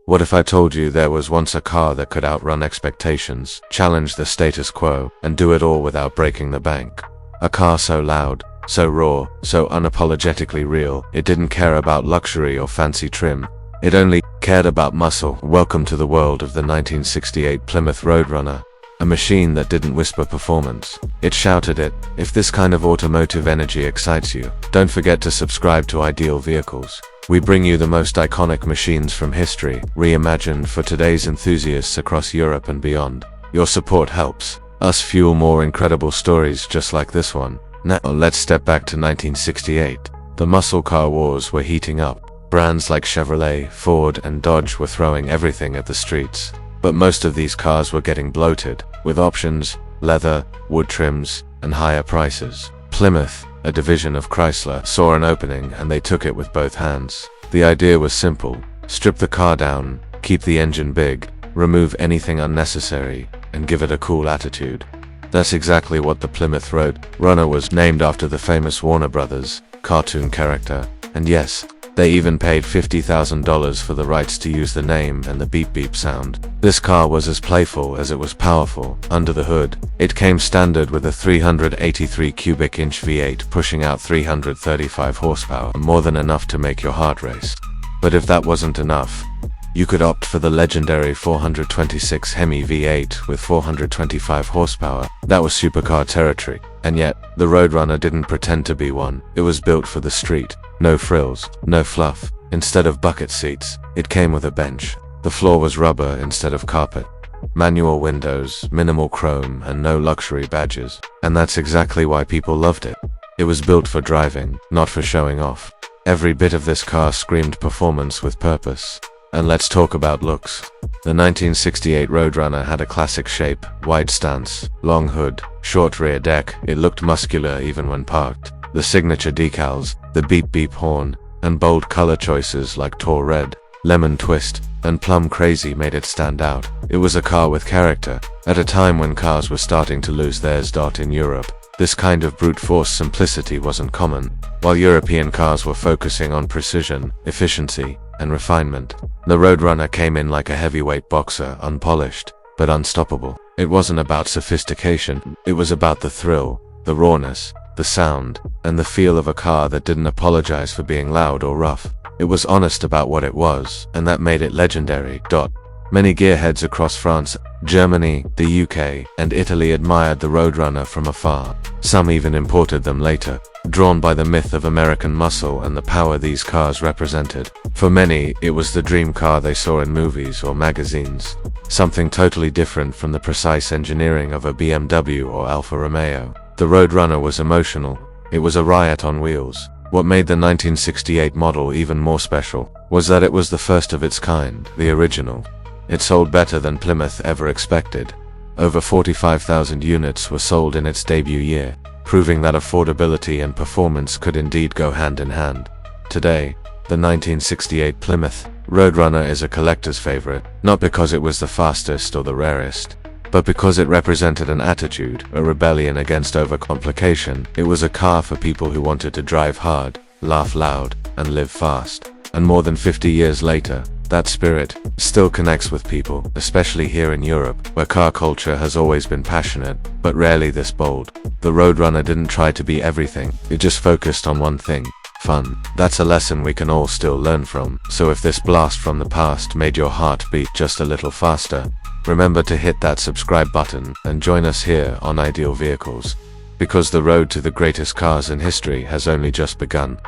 What if I told you there was once a car that could outrun expectations, challenge the status quo, and do it all without breaking the bank? A car so loud, so raw, so unapologetically real, it didn't care about luxury or fancy trim. It only cared about muscle. Welcome to the world of the 1968 Plymouth Road Runner. A machine that didn't whisper performance. It shouted it. If this kind of automotive energy excites you, don't forget to subscribe to Ideal Vehicles. We bring you the most iconic machines from history, reimagined for today's enthusiasts across Europe and beyond. Your support helps us fuel more incredible stories just like this one. Now let's step back to 1968. The muscle car wars were heating up. Brands like Chevrolet, Ford, and Dodge were throwing everything at the streets. But most of these cars were getting bloated, with options, leather, wood trims, and higher prices. Plymouth, a division of Chrysler, saw an opening and they took it with both hands. The idea was simple: strip the car down, keep the engine big, remove anything unnecessary, and give it a cool attitude. That's exactly what the Plymouth Road Runner was, named after the famous Warner Brothers cartoon character. And yes, they even paid $50,000 for the rights to use the name and the beep beep sound. This car was as playful as it was powerful. Under the hood, it came standard with a 383 cubic inch V8 pushing out 335 horsepower, more than enough to make your heart race. But if that wasn't enough, you could opt for the legendary 426 Hemi V8 with 425 horsepower. That was supercar territory. And yet, the Roadrunner didn't pretend to be one. It was built for the street. No frills, no fluff. Instead of bucket seats, it came with a bench. The floor was rubber instead of carpet. Manual windows, minimal chrome, and no luxury badges. And that's exactly why people loved it. It was built for driving, not for showing off. Every bit of this car screamed performance with purpose. And let's talk about looks. The 1968 Roadrunner had a classic shape, wide stance, long hood, short rear deck. It looked muscular even when parked. The signature decals, the beep beep horn, and bold color choices like taupe red, lemon twist, and plum crazy made it stand out. It was a car with character, at a time when cars were starting to lose theirs. In Europe, this kind of brute force simplicity wasn't common. While European cars were focusing on precision, efficiency, and refinement, the Roadrunner came in like a heavyweight boxer, unpolished, but unstoppable. It wasn't about sophistication, it was about the thrill, the rawness, the sound, and the feel of a car that didn't apologize for being loud or rough. It was honest about what it was, and that made it legendary. Many gearheads across France, Germany, the UK, and Italy admired the Roadrunner from afar. Some even imported them later, drawn by the myth of American muscle and the power these cars represented. For many, it was the dream car they saw in movies or magazines. Something totally different from the precise engineering of a BMW or Alfa Romeo. The Roadrunner was emotional. It was a riot on wheels. What made the 1968 model even more special was that it was the first of its kind, the original. It sold better than Plymouth ever expected. Over 45,000 units were sold in its debut year, proving that affordability and performance could indeed go hand in hand. Today, the 1968 Plymouth Roadrunner is a collector's favorite, not because it was the fastest or the rarest, but because it represented an attitude, a rebellion against overcomplication. It was a car for people who wanted to drive hard, laugh loud, and live fast. And more than 50 years later, that spirit still connects with people, especially here in Europe, where car culture has always been passionate, but rarely this bold. The Roadrunner didn't try to be everything, it just focused on one thing: fun. That's a lesson we can all still learn from. So if this blast from the past made your heart beat just a little faster, remember to hit that subscribe button and join us here on Ideal Vehicles, because the road to the greatest cars in history has only just begun.